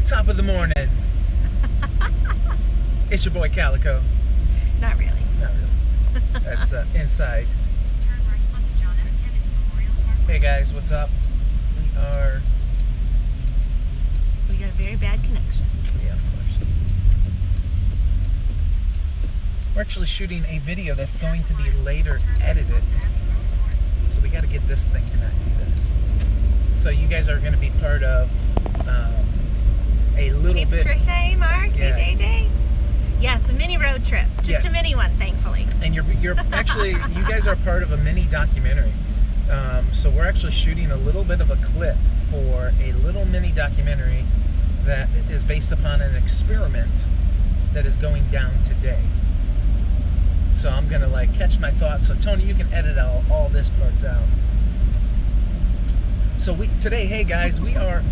Top of the morning. It's your boy Calico. Not really. Not really. That's inside. Turn right onto John F. Kennedy Memorial Parkway. Hey guys, what's up? We got a very bad connection. Yeah, of course. We're actually shooting a video that's going to be later edited. So we got to get this thing to not do this. So you guys are going to be part of a little bit. Patricia, hey Mark, Yeah. hey JJ. Yes, a mini road trip. Just Yeah. a mini one, thankfully. And you're actually, you guys are part of a mini documentary. So we're actually shooting a little bit of a clip for a little mini documentary that is based upon an experiment that is going down today. So I'm gonna like catch my thoughts. So Tony, you can edit all this parts out. So today, hey guys, we are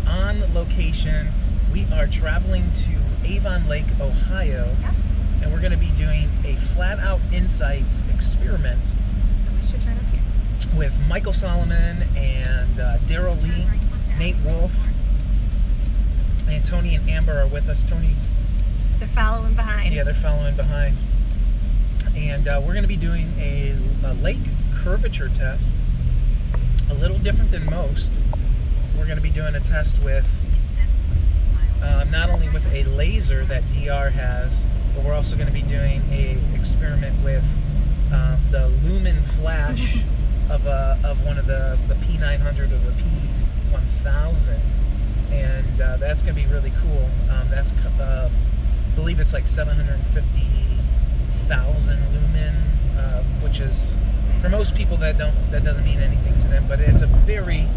on location. We are traveling to Avon Lake, Ohio, Yep. and we're going to be doing a flat out insights experiment Then we should turn up here. with Michael Solomon and Daryl Lee, Nate Wolfe, and Tony and Amber are with us. Tony's, They're following behind. yeah, they're following behind. And we're going to be doing a lake curvature test, a little different than most. We're going to be doing a test with not only with a laser that DR has, but we're also going to be doing a experiment with the lumen flash of one of the P900 or the P1000, and that's going to be really cool. That's I believe it's like 750,000 lumen, which is for most people that doesn't mean anything to them, but it's a very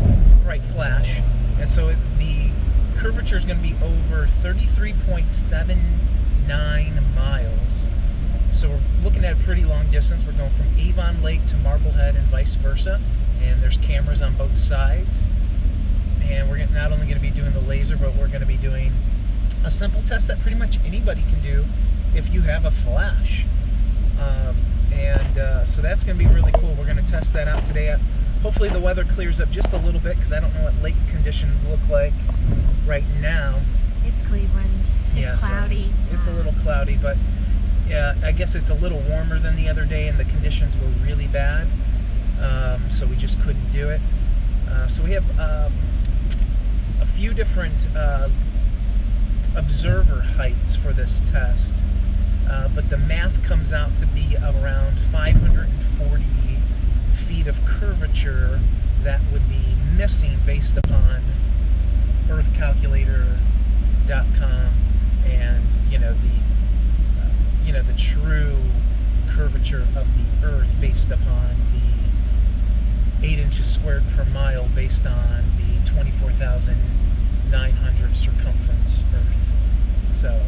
bright flash, and so the curvature is going to be over 33.79 miles. So we're looking at a pretty long distance. We're going from Avon Lake to Marblehead and vice versa, and there's cameras on both sides. And we're not only going to be doing the laser, but we're going to be doing a simple test that pretty much anybody can do if you have a flash. So that's going to be really cool. We're going to test that out today. Hopefully the weather clears up just a little bit, because I don't know what lake conditions look like right now. It's Cleveland. It's cloudy. So it's a little cloudy, but yeah, I guess it's a little warmer than the other day, and the conditions were really bad, so we just couldn't do it. So we have a few different observer heights for this test, but the math comes out to be around 540 feet of curvature that would be missing based upon earthcalculator.com and the true curvature of the earth based upon the 8 inches squared per mile based on the 24,900 circumference earth. So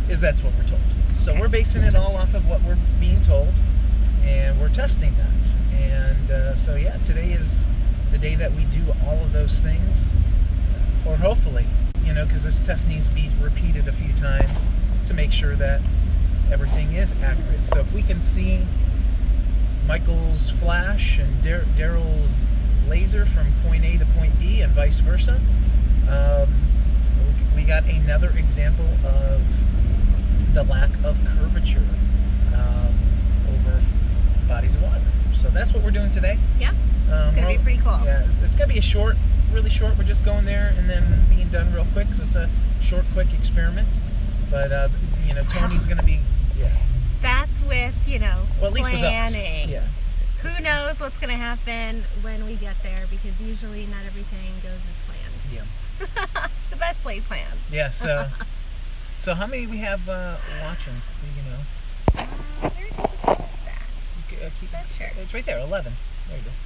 that's what we're told. So we're basing it all off of what we're being told, and we're testing that. And so yeah, today is the day that we do all of those things, or hopefully, because this test needs to be repeated a few times to make sure that everything is accurate. So if we can see Michael's flash and Daryl's laser from point A to point B and vice versa, we got another example of the lack of curvature over bodies of water. So that's what we're doing today. Yeah. It's going to be pretty cool. Yeah, it's going to be really short. We're just going there and then being done real quick. So it's a short, quick experiment. But, Tony's going to be, That's with, well, at least planning. with us. Yeah. Who knows what's going to happen when we get there, because usually not everything goes as planned. Yeah. The best laid plans. Yeah, so how many we have watching, Where does it tell us that? Not sure. It's right there, 11. There it is.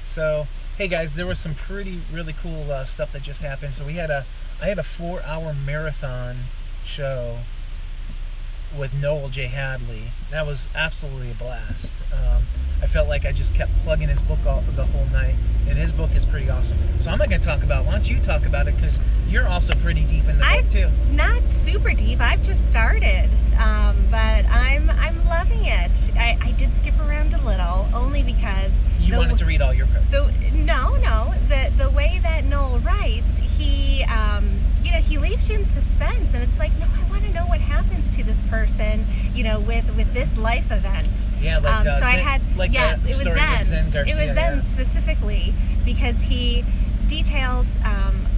So, hey guys, there was some really cool stuff that just happened. So I had a 4-hour marathon show with Noel J. Hadley. That was absolutely a blast. I felt like I just kept plugging his book the whole night, and his book is pretty awesome. So I'm not going to talk about it. Why don't you talk about it, because you're also pretty deep in the book too. Not super deep. I've just started, but I'm loving it. I did skip around a little, only because you wanted to read all your parts. No. The way that Noel writes, he leaves you in suspense, and it's like, no, I want to know what happens to this person, with this life event. Yeah, like so I Zen, had, like yes, the it was story with Zen. Zen Garcia. It was Zen specifically because he details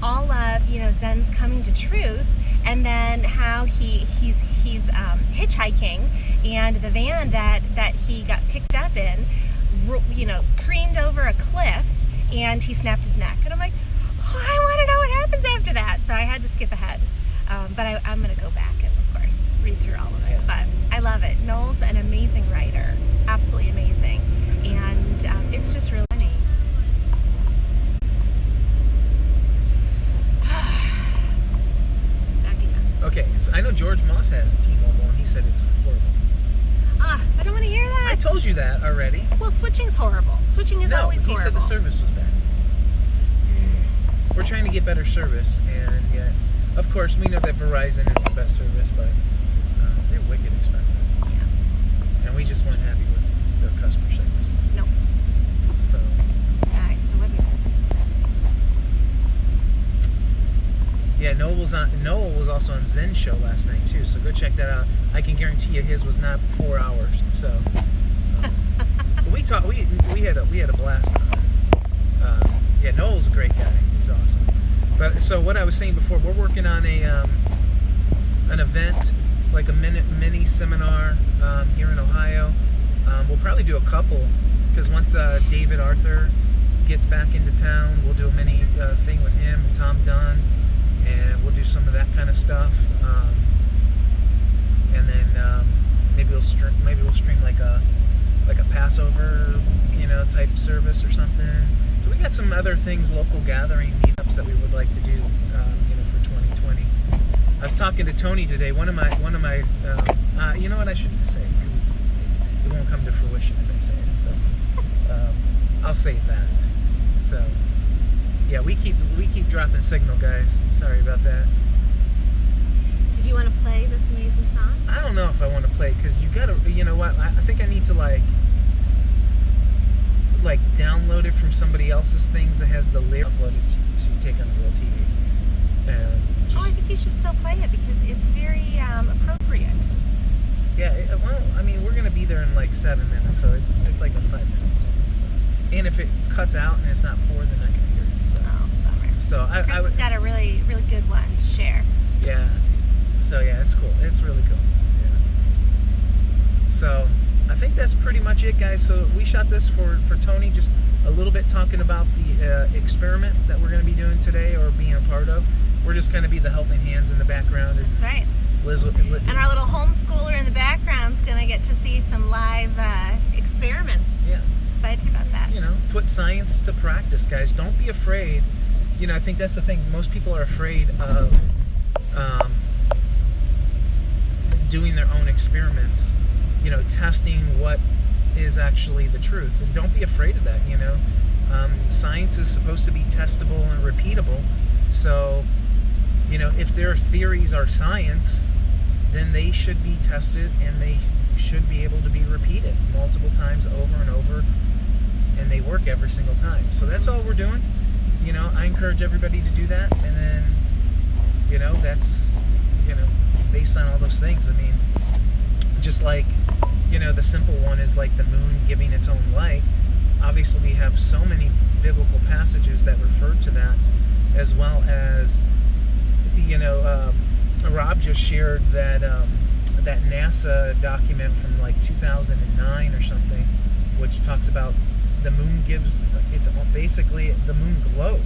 all of Zen's coming to truth, and then how he's hitchhiking, and the van that he got picked up in, creamed over a cliff, and he snapped his neck. And I'm like, oh, I want to know what happens after that. So I had to skip ahead, but I'm going to go back and, of course, read through all of it. But I love it. Noel's an amazing writer, absolutely amazing, and it's just really funny. Okay, so I know George Moss has T-Mobile, and he said it's horrible. I don't want to hear that. I told you that already. Well, switching's horrible. Switching is always horrible. He said the service was bad. We're trying to get better service, and yet, of course, we know that Verizon is the best service, but they're wicked expensive. Yeah. And we just weren't happy with their customer service. Nope. So. All right, so what do we miss? Yeah, Noel was also on Zen's show last night too, so go check that out. I can guarantee you his was not 4 hours. So we had a blast on it. Yeah, Noel's a great guy. He's awesome. But so what I was saying before, we're working on an event, like a mini seminar here in Ohio. We'll probably do a couple, because once David Arthur gets back into town, we'll do a mini thing with him and Tom Dunn. And we'll do some of that kind of stuff, and then maybe we'll stream like a Passover, type service or something. So we got some other things, local gathering meetups that we would like to do, for 2020. I was talking to Tony today. One of my, you know what, I shouldn't say because it won't come to fruition if I say it. So I'll save that. So. Yeah, we keep dropping signal, guys. Sorry about that. Did you want to play this amazing song? I don't know if I want to play, because you gotta, you know what? I think I need to like download it from somebody else's things that has the lyric uploaded to take on the real TV. And I think you should still play it because it's very appropriate. Yeah, well, I mean, we're gonna be there in like 7 minutes, so it's like a 5-minute song. So. And if it cuts out and it's not poured, then I can hear it. So. Oh, bummer. So Chris has got a really, really good one to share. Yeah. So yeah, it's cool. It's really cool. Yeah. So I think that's pretty much it, guys. So we shot this for Tony, just a little bit talking about the experiment that we're going to be doing today, or being a part of. We're just going to be the helping hands in the background. That's right. And our little homeschooler in the background's going to get to see some live experiments. Yeah. Excited about that. Put science to practice, guys. Don't be afraid. I think that's the thing. Most people are afraid of doing their own experiments, testing what is actually the truth. And don't be afraid of that, Science is supposed to be testable and repeatable. So, if their theories are science, then they should be tested and they should be able to be repeated multiple times over and over, and they work every single time. So that's all we're doing. I encourage everybody to do that, and then, that's, based on all those things. I mean, just like, the simple one is like the moon giving its own light. Obviously, we have so many biblical passages that refer to that, as well as, Rob just shared that that NASA document from like 2009 or something, which talks about the moon gives basically the moon glows,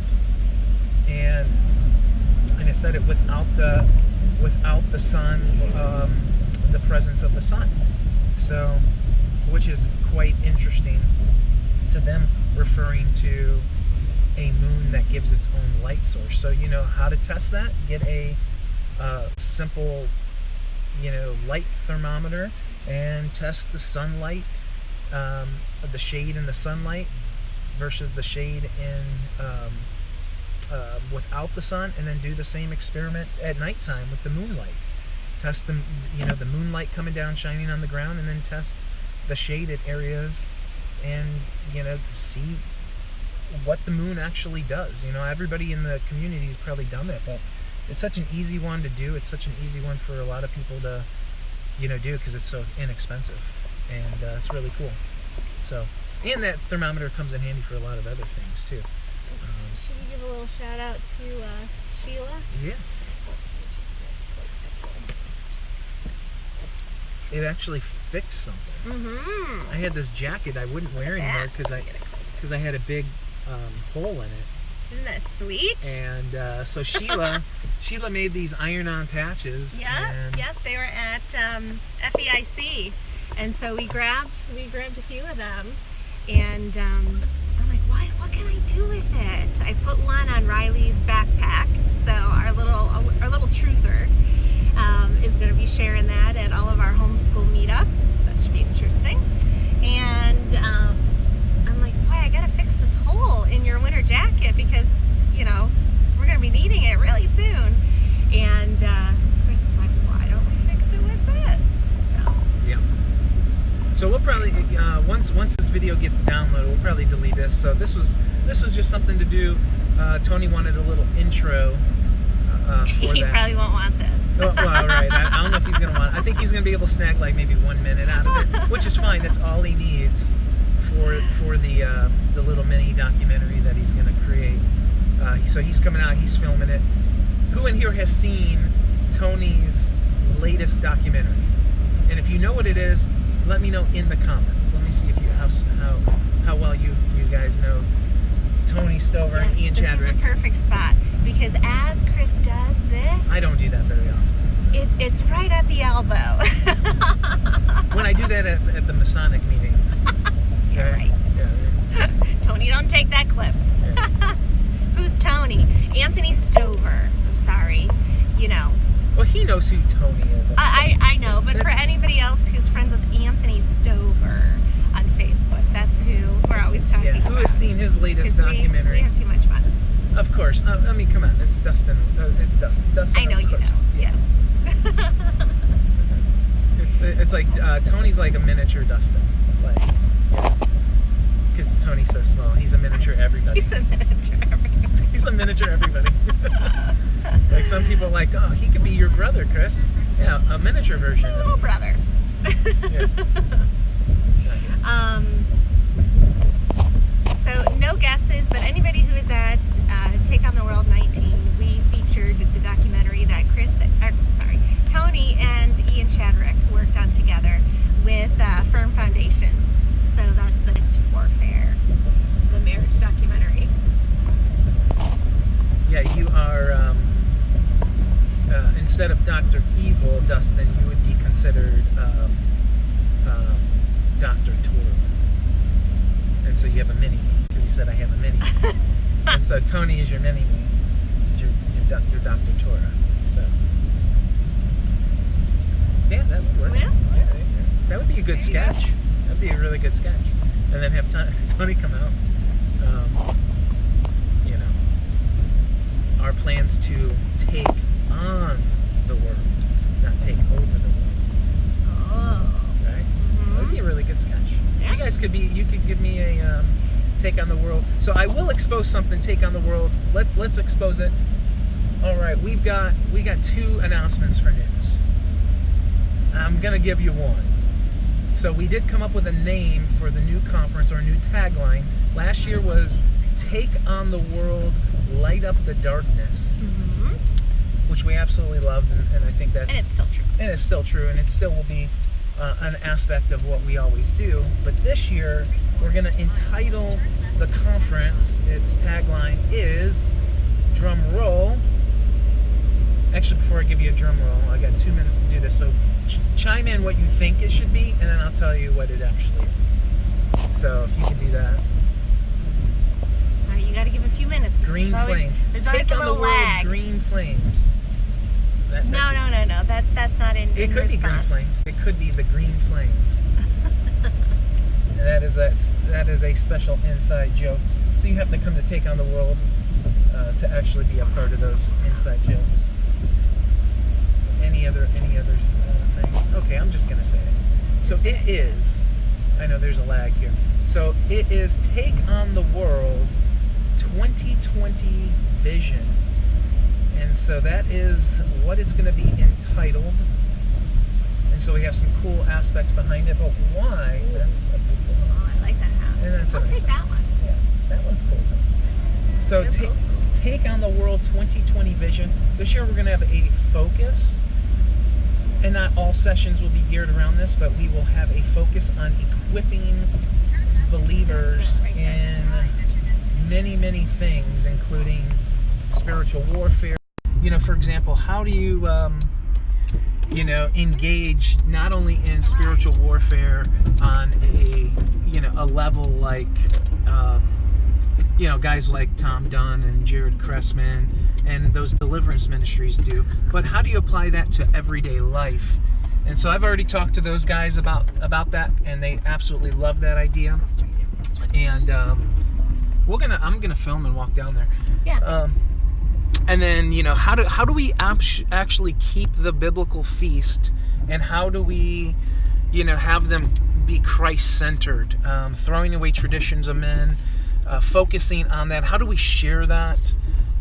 and it said it without the sun, the presence of the sun. So, which is quite interesting to them, referring to a moon that gives its own light source. So how to test that? Get a simple, light thermometer and test the sunlight, the shade in the sunlight versus the shade in without the sun, and then do the same experiment at nighttime with the moonlight. Test the moonlight coming down, shining on the ground, and then test the shaded areas, and see what the moon actually does. Everybody in the community has probably done that, but it's such an easy one to do. It's such an easy one for a lot of people to, do because it's so inexpensive, and it's really cool. So, and that thermometer comes in handy for a lot of other things too. Should we give a little shout out to Sheila? Yeah. It actually fixed something. Mm-hmm. I had this jacket I wouldn't wear anymore because I had a big hole in it. Isn't that sweet? And so Sheila made these iron-on patches. Yep. They were at FEIC, and so we grabbed a few of them, and I'm like, what can I do with it? I put one on Riley's backpack, so our little truther is going to be sharing that at all of our homeschool meetups. That should be interesting. And I'm like, boy, I got to fix this hole in your winter jacket because, we're going to be needing it really soon. And Chris is like, why don't we fix it with this? So. Yeah. So we'll probably once this video gets downloaded, we'll probably delete this. So this was just something to do. Tony wanted a little intro for He that. probably won't want this. Well, right. I don't know if he's gonna want. I think he's gonna be able to snag like maybe 1 minute out of it, which is fine. That's all he needs for the little mini documentary that he's gonna create. So he's coming out. He's filming it. Who in here has seen Tony's latest documentary? And if you know what it is, let me know in the comments. Let me see if you how well you guys know Tony Stover and Ian Chadwick. This is a perfect spot because as Chris does this, I don't do that very often. So. It's right at the elbow. When I do that at the Masonic meetings. You're right. Yeah. Tony, don't take that clip. Yeah. Who's Tony? Anthony Stover. I'm sorry. Well, he knows who Tony is. I know, but for anybody else who's friends with Anthony Stover on Facebook, that's who we're always talking about. Who has seen his latest 'Cause documentary? We have too much fun. Of course. I mean, come on. It's Dustin. It's Dustin. I know of you course. know. Yes. It's like Tony's like a miniature Dustin, like because Tony's so small. He's a miniature everybody. He's a miniature everybody. He's a miniature everybody. Like some people are like, oh, he could be your brother, Chris. Yeah, a miniature version. My little brother. Yeah. So no guesses, but anybody who is at Take on the World 19, we featured the documentary that Tony and Ian Chadwick worked on together with Firm Foundations. So that's the Warfare, the marriage documentary. Yeah, you are. Instead of Dr. Evil, Dustin, you would be considered Dr. Toro. And so you have a mini-me, because he said I have a mini-me. And so Tony is your mini-me, is your Dr. Toro. So, yeah, that would work. Well, Yeah, that would be a good there you go. sketch. That would be a really good sketch. And then have Tony come out. Our plans to take on the world, not take over the world. Oh. Right? That would be a really good sketch. Yeah. You could give me a take on the world. So I will expose something, take on the world. Let's expose it. All right, we got 2 announcements for news. I'm gonna give you one. So we did come up with a name for the new conference or new tagline. Last year was Take on the World, Light Up the Darkness, which we absolutely love, and I think that's... And it's still true. And it's still true, and it still will be an aspect of what we always do. But this year, we're going to entitle the conference, its tagline is, drum roll. Actually, before I give you a drum roll, I got 2 minutes to do this, so chime in what you think it should be, and then I'll tell you what it actually is. So if you could do that. All right, you got to give a few minutes. because Green flame. There's always Take a on the little world, lag. green flames. No. That's not in It could be green response. flames. It could be the green flames. And that is a special inside joke. So you have to come to Take on the World to actually be a part of those inside jokes. Any other things? Okay, I'm just gonna say it. So it is. I know there's a lag here. So it is Take on the World 2020 Vision. And so that is what it's going to be entitled. And so we have some cool aspects behind it, but why? That's a beautiful one. Oh, I like that house. And that's a I'll nice take that one. Yeah, that one's cool too. So They're cool. take on the world 2020 vision. This year we're going to have a focus, and not all sessions will be geared around this, but we will have a focus on equipping Turn left. believers This is it right here. in At your destination. many things, including spiritual warfare. You know, for example, how do you engage not only in spiritual warfare on a level like guys like Tom Dunn and Jared Cressman and those deliverance ministries do, but how do you apply that to everyday life? And so I've already talked to those guys about that, and they absolutely love that idea. Go straight there. Go straight. And I'm gonna film and walk down there. Yeah. And then, how do we actually keep the biblical feast, and how do we, have them be Christ-centered, throwing away traditions of men, focusing on that? How do we share that?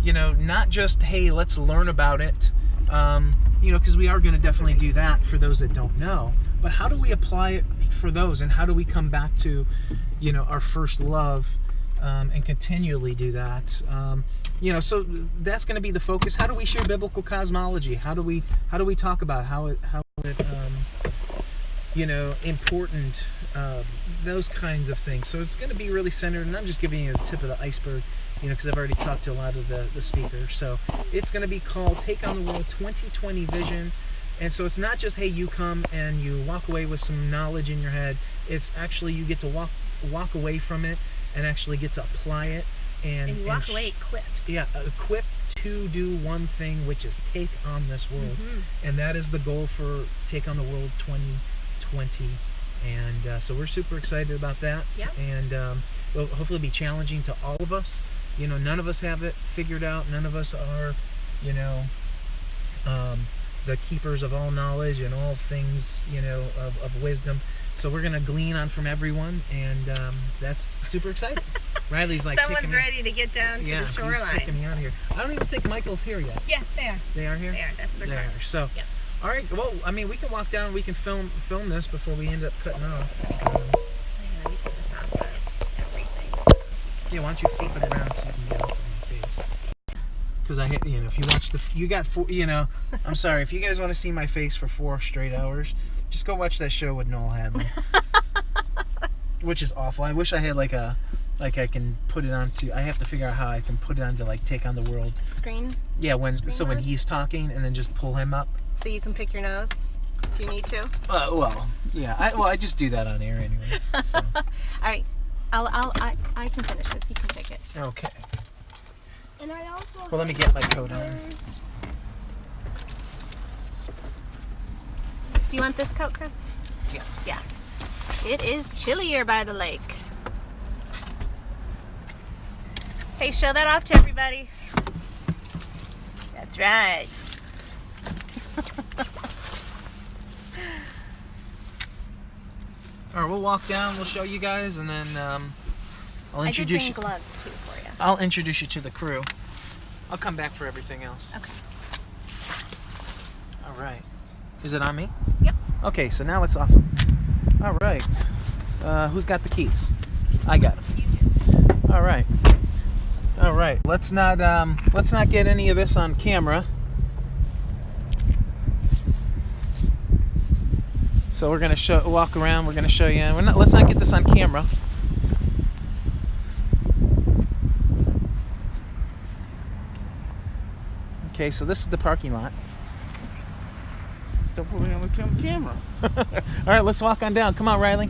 Not just, hey, let's learn about it, because we are going to definitely do that for those that don't know. But how do we apply it for those, and how do we come back to, our first love, and continually do that? So that's going to be the focus. How do we share biblical cosmology? How do we talk about how it important, those kinds of things. So it's going to be really centered, and I'm just giving you the tip of the iceberg, because I've already talked to a lot of the speakers. So it's going to be called Take on the World 2020 Vision. And so it's not just, hey, you come and you walk away with some knowledge in your head. It's actually you get to walk away from it and actually get to apply it. And you walk away equipped. Yeah, equipped to do one thing, which is take on this world. Mm-hmm. And that is the goal for Take on the World 2020. And so we're super excited about that. Yeah. And it'll hopefully be challenging to all of us. None of us have it figured out. None of us are, the keepers of all knowledge and all things, of wisdom. So we're going to glean on from everyone, and that's super exciting. Riley's like, Someone's ready to get down to the he's shoreline. kicking me out of here. I don't even think Michael's here yet. Yeah, they are. They are here? They are. That's their They car. are. So, Yeah. all right. Well, we can walk down. We can film this before we end up cutting off. Hang on, let me take this off of everything. So Yeah, why don't you flip it around so you can get off of my face? Because if you watch I'm sorry, if you guys want to see my face for 4 straight hours, just go watch that show with Noel Hadley. Which is awful. I wish I had I can put it onto. I have to figure out how I can put it onto Take on the World. screen, Yeah, when mode? he's talking, and then just pull him up. so you can pick your nose if you need to. I just do that on air anyways. So. All right, I can finish this. You can take it. Okay. And I also Well, let me get my coat on. Do you want this coat, Chris? Yeah. Yeah. It is chillier by the lake. Hey, show that off to everybody. That's right. All right, we'll walk down. We'll show you guys, and then I'll I did introduce bring you. gloves too for you. I'll introduce you to the crew. I'll come back for everything else. Okay. All right. Is it on me? Yep. Okay, so now it's off. All right. Who's got the keys? I got them. You do. All right. All right. Let's not get any of this on camera. So we're gonna walk around. We're gonna show you. Let's not get this on camera. Okay, so this is the parking lot. Don't put me on the camera. All right, let's walk on down. Come on, Riley.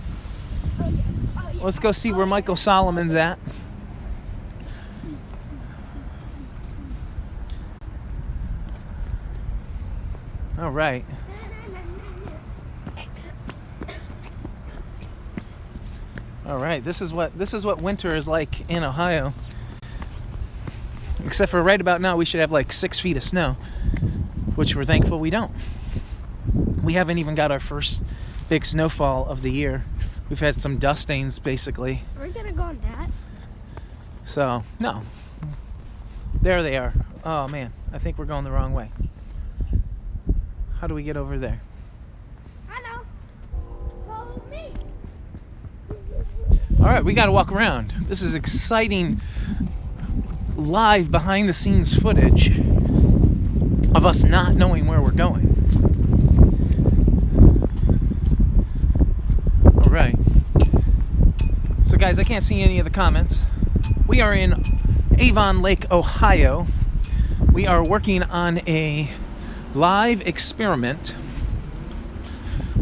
Let's go see where Michael Solomon's at. All right. All right. This is what winter is like in Ohio. Except for right about now, we should have 6 feet of snow, which we're thankful we don't. We haven't even got our first big snowfall of the year. We've had some dust stains, basically. Are we gonna go on that? So, no. There they are. Oh man, I think we're going the wrong way. How do we get over there? I know. Follow me. All right, we got to walk around. This is exciting live behind the scenes footage of us not knowing where we're going. All right. So guys, I can't see any of the comments. We are in Avon Lake, Ohio. We are working on a live experiment,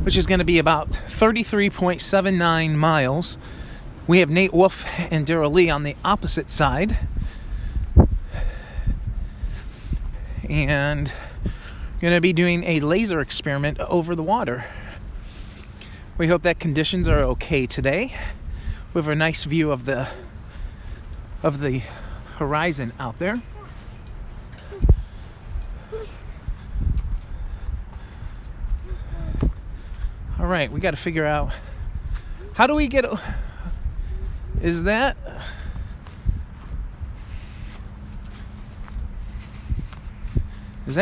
which is going to be about 33.79 miles. We have Nate Wolfe and Daryl Lee on the opposite side. And we're going to be doing a laser experiment over the water. We hope that conditions are okay today. We have a nice view of the horizon out there. All right, we got to figure out how do we get. Is that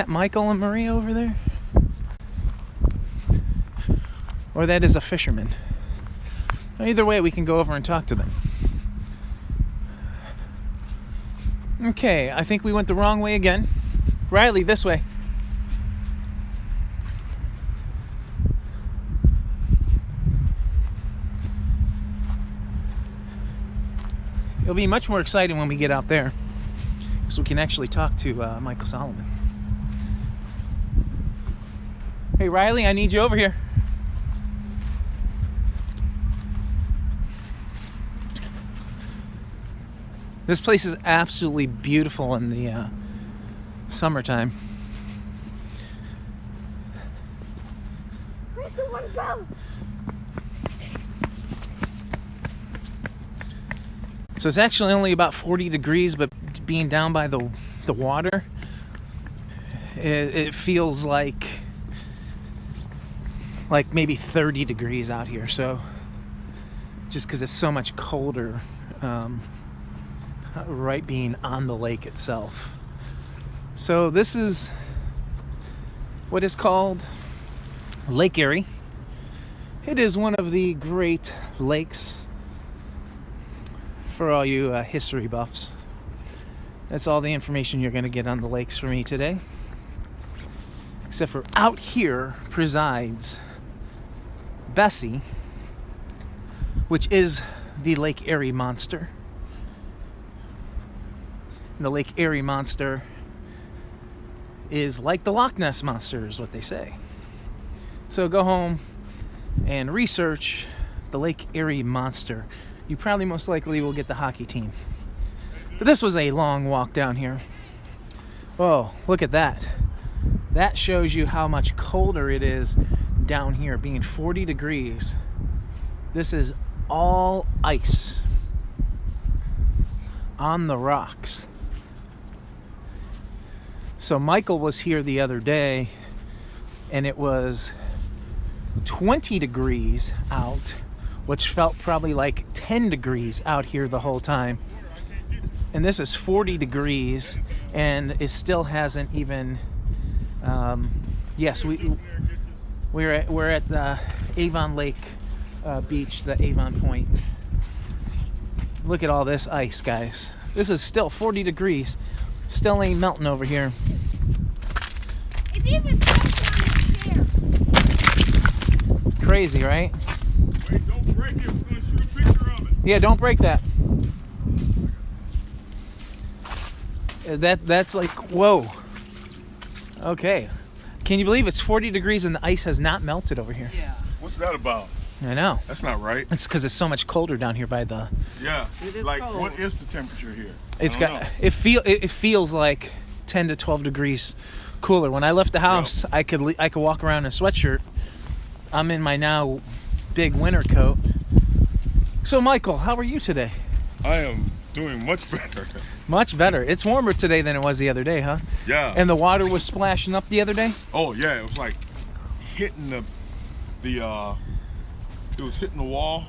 Michael and Maria over there? Or that is a fisherman? Either way, we can go over and talk to them. Okay, I think we went the wrong way again. Riley, this way. It'll be much more exciting when we get out there, so we can actually talk to Michael Solomon. Hey Riley, I need you over here. This place is absolutely beautiful in the summertime. Where's the one go? So it's actually only about 40 degrees, but being down by the water, it feels like maybe 30 degrees out here. So just because it's so much colder, right being on the lake itself. So this is what is called Lake Erie. It is one of the great lakes for all you history buffs. That's all the information you're going to get on the lakes for me today. Except for out here presides Bessie, which is the Lake Erie monster. And the Lake Erie monster is like the Loch Ness monster, is what they say. So go home and research the Lake Erie monster. You probably most likely will get the hockey team. But this was a long walk down here. Oh, look at that. That shows you how much colder it is down here, being 40 degrees. This is all ice on the rocks. So Michael was here the other day, and it was 20 degrees out, which felt probably like 10 degrees out here the whole time. And this is 40 degrees, and it still hasn't even. Yes, we're at the Avon Lake beach, the Avon Point. Look at all this ice, guys. This is still 40 degrees. Still ain't melting over here. It's even pressure on the chair. Crazy, right? Wait, don't break it. We're going to shoot a picture of it. Yeah, don't break that. That's like, whoa. Okay. Can you believe it's 40 degrees and the ice has not melted over here? Yeah, What's that about? I know. That's not right. It's because it's so much colder down here by the. Yeah. It is like, cold. what is the temperature here? It's I don't got. know. It feels like 10 to 12 degrees cooler. When I left the house, I could walk around in a sweatshirt. I'm in my now big winter coat. So Michael, how are you today? I am doing much better. Much better. It's warmer today than it was the other day, huh? Yeah. And the water was splashing up the other day? Oh yeah, it was like hitting it was hitting the wall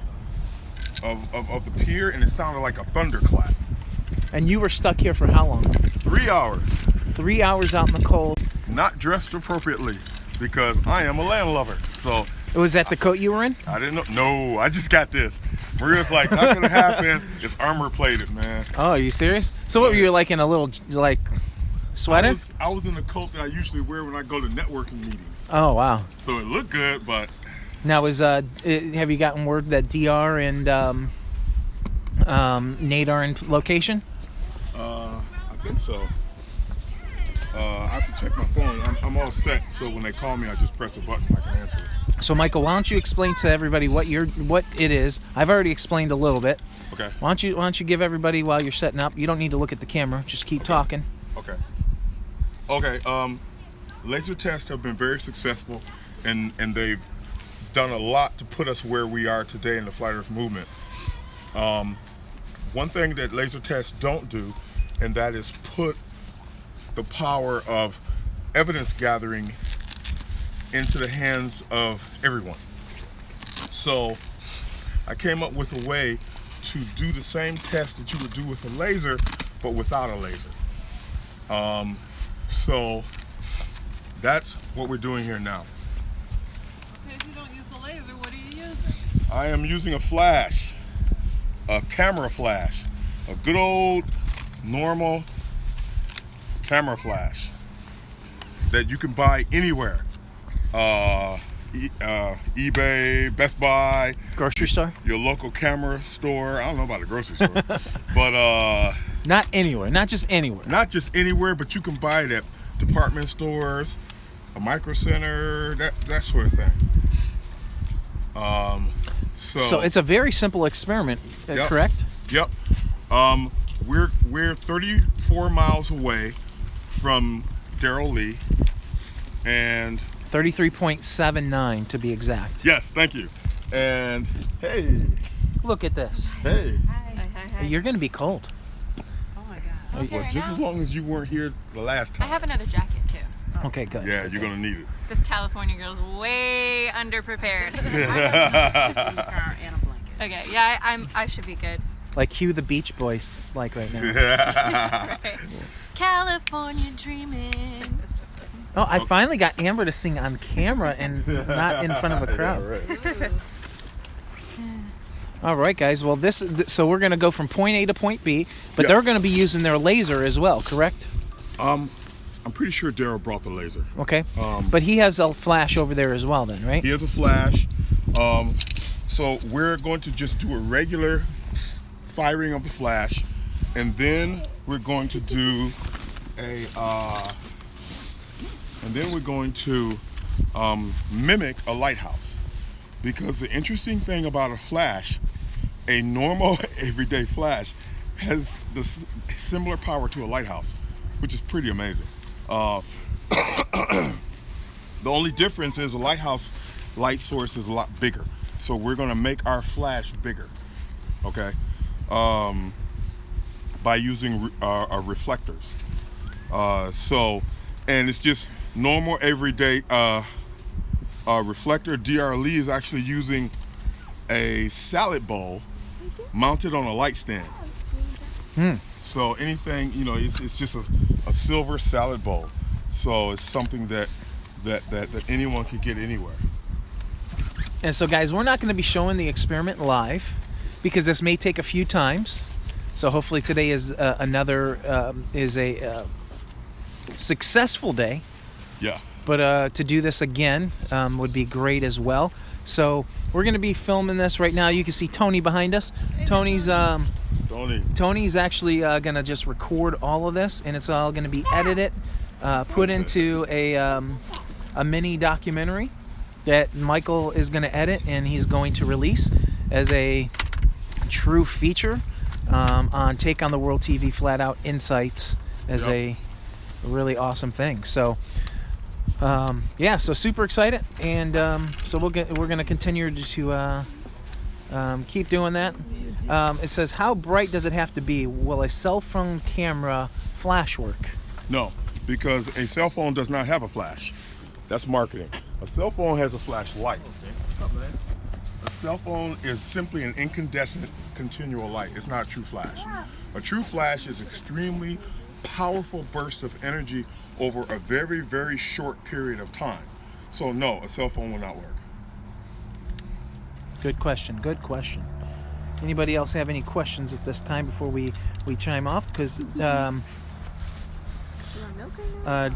of the pier, and it sounded like a thunderclap. And you were stuck here for how long? 3 hours. 3 hours out in the cold. Not dressed appropriately because I am a landlubber. So Was that the coat you were in? I didn't know. No, I just got this. Maria's like, not gonna happen. It's armor plated, man. Oh, are you serious? So what were you like in a little like sweater? I was in the coat that I usually wear when I go to networking meetings. Oh wow. So it looked good, but Now have you gotten word that DR and Nate are in location? I think so. I have to check my phone. I'm all set, so when they call me, I just press a button. I can answer it. So Michael, why don't you explain to everybody what it is? I've already explained a little bit. Okay. Why don't you give everybody while you're setting up? You don't need to look at the camera. Just keep talking. Okay. Laser tests have been very successful, and they've done a lot to put us where we are today in the flat Earth movement. One thing that laser tests don't do, and that is put the power of evidence gathering into the hands of everyone. So I came up with a way to do the same test that you would do with a laser, but without a laser. So that's what we're doing here now. Okay, if you don't use a laser, what are you using? I am using a flash, a camera flash, a good old normal camera flash that you can buy anywhere. eBay, Best Buy, Grocery store? your local camera store. I don't know about the grocery store, but Not anywhere. Not just anywhere. not just anywhere, but you can buy it at department stores, a micro center, that sort of thing. So it's a very simple experiment, Yep. correct? Yep. We're 34 miles away from Darrell Lee, and 33.79 to be exact. yes, thank you. And hey, Look at this. hey. You're going to be cold. Oh my God. Okay, Well, right just now, as long as you weren't here the last I time. have another jacket too. Okay, good. Yeah, you're gonna need it. This California girl's way underprepared. In the car and a blanket. Okay, yeah, I should be good. Like Hugh the Beach Boys, like right now. Right. California dreaming. Just kidding. Oh, I finally got Amber to sing on camera and not in front of a crowd. All right, guys. Well, so we're going to go from point A to point B, but Yeah. they're going to be using their laser as well, correct? I'm pretty sure Darrell brought the laser. Okay. But he has a flash over there as well, then, right? He has a flash. So we're going to just do a regular firing of the flash, and then we're going to do mimic a lighthouse. Because the interesting thing about a flash, a normal everyday flash, has the similar power to a lighthouse, which is pretty amazing. The only difference is a lighthouse light source is a lot bigger. So we're gonna make our flash bigger, okay? By using reflectors. And it's just normal everyday reflector. DR Lee is actually using a salad bowl mounted on a light stand. So anything, it's just a silver salad bowl. So it's something that anyone could get anywhere. And so, guys, we're not going to be showing the experiment live because this may take a few times. So hopefully today is a successful day. Yeah. But to do this again would be great as well. So we're going to be filming this right now. You can see Tony behind us. Tony's actually going to just record all of this, and it's all going to be edited, put into a mini documentary that Michael is going to edit, and he's going to release as a true feature on Take on the World TV Flat Out Insights as a really awesome thing. So so super excited, and so we're going to continue to keep doing that. It says, how bright does it have to be? Will a cell phone camera flash work? No, because a cell phone does not have a flash. That's marketing. A cell phone has a flashlight. A cell phone is simply an incandescent continual light. It's not a true flash. A true flash is extremely powerful burst of energy over a very, very short period of time. So no, a cell phone will not work. Good question. Good question. Anybody else have any questions at this time before we chime off? Because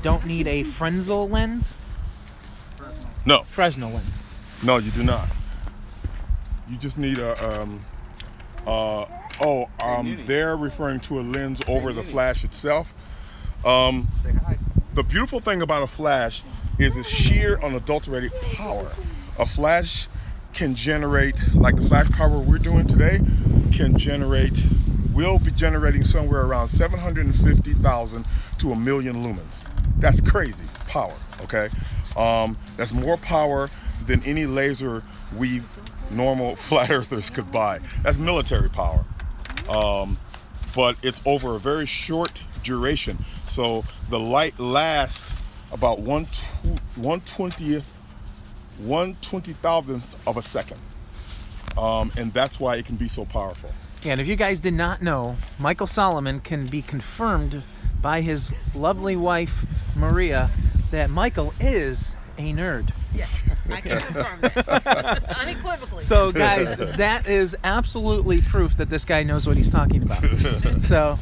don't need a Fresnel lens. No, Fresnel lens. no, you do not. You just need a they're referring to a lens over the flash itself. The beautiful thing about a flash is its sheer unadulterated power. A flash can generate, like the flash power we're doing today, will be generating somewhere around 750,000 to a million lumens. That's crazy power, okay? That's more power than any laser we normal flat earthers could buy. That's military power. But it's over a very short duration. So the light lasts about 1/20,000th of a second. And that's why it can be so powerful. And if you guys did not know, Michael Solomon can be confirmed by his lovely wife, Maria, that Michael is a nerd. Yes, I can confirm that. Unequivocally. So, guys, that is absolutely proof that this guy knows what he's talking about. So,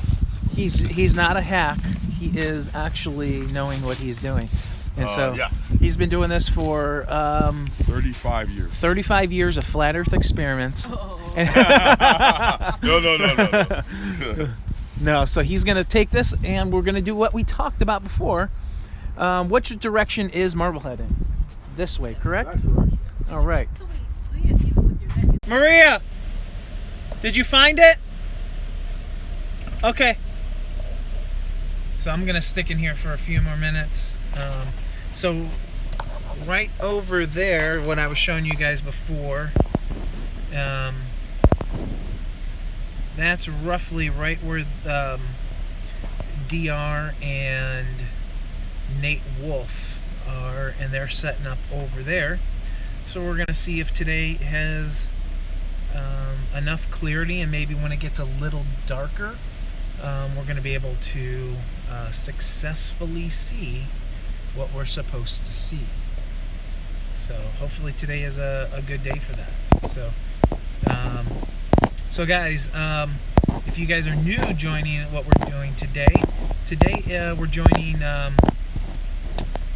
he's not a hack. He is actually knowing what he's doing. And so, yeah. he's been doing this for 35 years. 35 years of flat Earth experiments. No. No, so he's going to take this, and we're going to do what we talked about before. Which direction is Marblehead in? This way, correct? All right. Maria, did you find it? Okay. So I'm going to stick in here for a few more minutes. So right over there, what I was showing you guys before, that's roughly right where DR and Nate Wolfe are, and they're setting up over there. So we're going to see if today has enough clarity, and maybe when it gets a little darker, we're going to be able to successfully see what we're supposed to see. So hopefully today is a good day for that. So guys, if you guys are new joining what we're doing today we're joining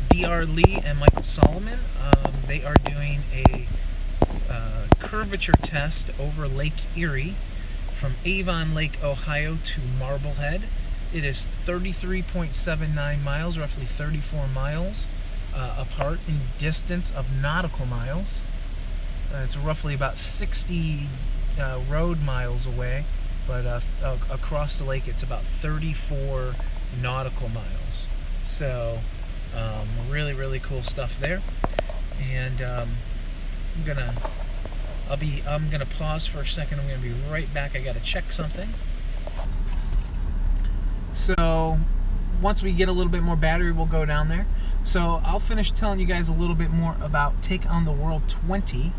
DR Lee and Michael Solomon. They are doing a curvature test over Lake Erie from Avon Lake, Ohio to Marblehead. It is 33.79 miles, roughly 34 miles apart in distance of nautical miles. It's roughly about 60 road miles away, but across the lake it's about 34 nautical miles. So really, really cool stuff there. And I'm gonna pause for a second. I'm gonna be right back. I gotta check something. So once we get a little bit more battery, we'll go down there. So I'll finish telling you guys a little bit more about Take on the World 20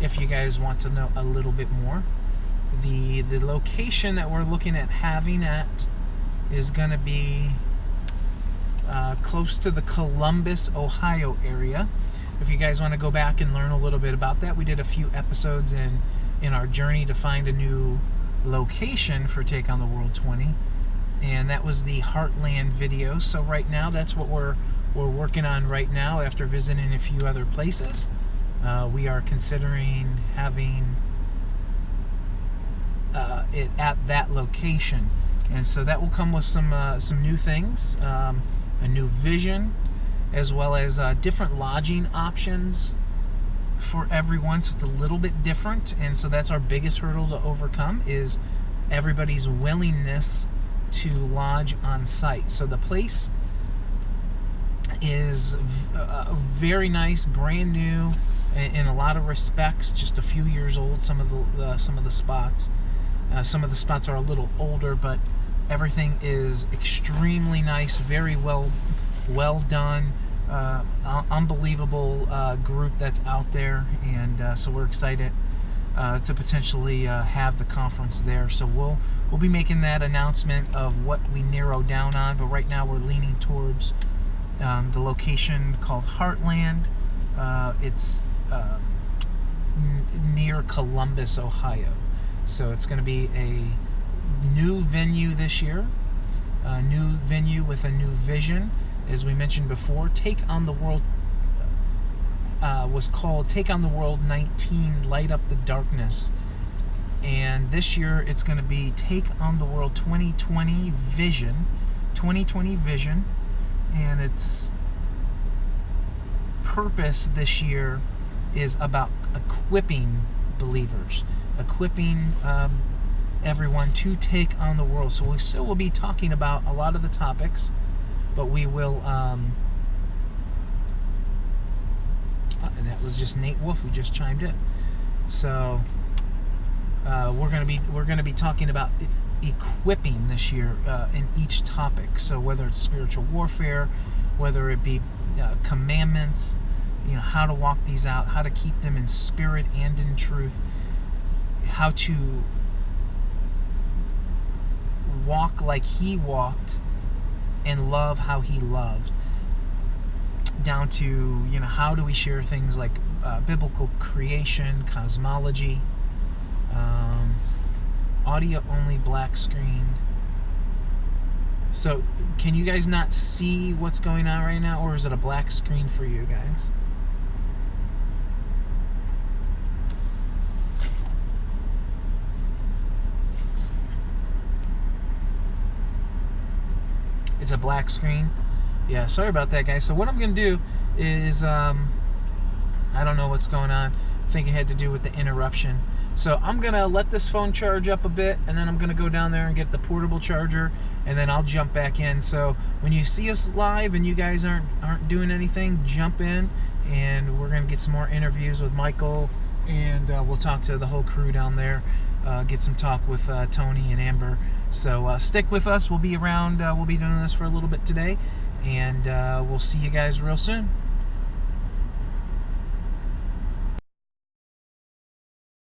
if you guys want to know a little bit more. The location that we're looking at having at is going to be close to the Columbus, Ohio area. If you guys want to go back and learn a little bit about that, we did a few episodes in our journey to find a new location for Take on the World 20. And that was the Heartland video. So right now, that's what we're working on right now after visiting a few other places. We are considering having it at that location. And so that will come with some new things, a new vision, as well as different lodging options for everyone. So it's a little bit different. And so that's our biggest hurdle to overcome, is everybody's willingness to lodge on site. So the place is very nice, brand new in a lot of respects, just a few years old. Some of the spots are a little older, but everything is extremely nice, very well done. Unbelievable group that's out there, and so we're excited to potentially have the conference there. So we'll be making that announcement of what we narrow down on. But right now we're leaning towards the location called Heartland. It's near Columbus, Ohio. So it's going to be a new venue this year, a new venue with a new vision. As we mentioned before, Take on the World was called Take on the World 19, Light Up the Darkness. And this year it's going to be Take on the World 2020 Vision. And its purpose this year is about equipping believers, equipping everyone to take on the world. So we still will be talking about a lot of the topics, but we will and that was just Nate Wolfe who just chimed in. So we're gonna be talking about equipping this year in each topic. So whether it's spiritual warfare, whether it be commandments, how to walk these out, how to keep them in spirit and in truth, how to walk like he walked and love how he loved, down to how do we share things like biblical creation, cosmology, audio only black screen. So can you guys not see what's going on right now, or is it a black screen for you guys? It's a black screen. Yeah, sorry about that, guys. So what I'm going to do is, I don't know what's going on. I think it had to do with the interruption. So I'm going to let this phone charge up a bit, and then I'm going to go down there and get the portable charger, and then I'll jump back in. So when you see us live and you guys aren't doing anything, jump in, and we're going to get some more interviews with Michael, and we'll talk to the whole crew down there, get some talk with Tony and Amber. So stick with us. We'll be around. We'll be doing this for a little bit today, and we'll see you guys real soon.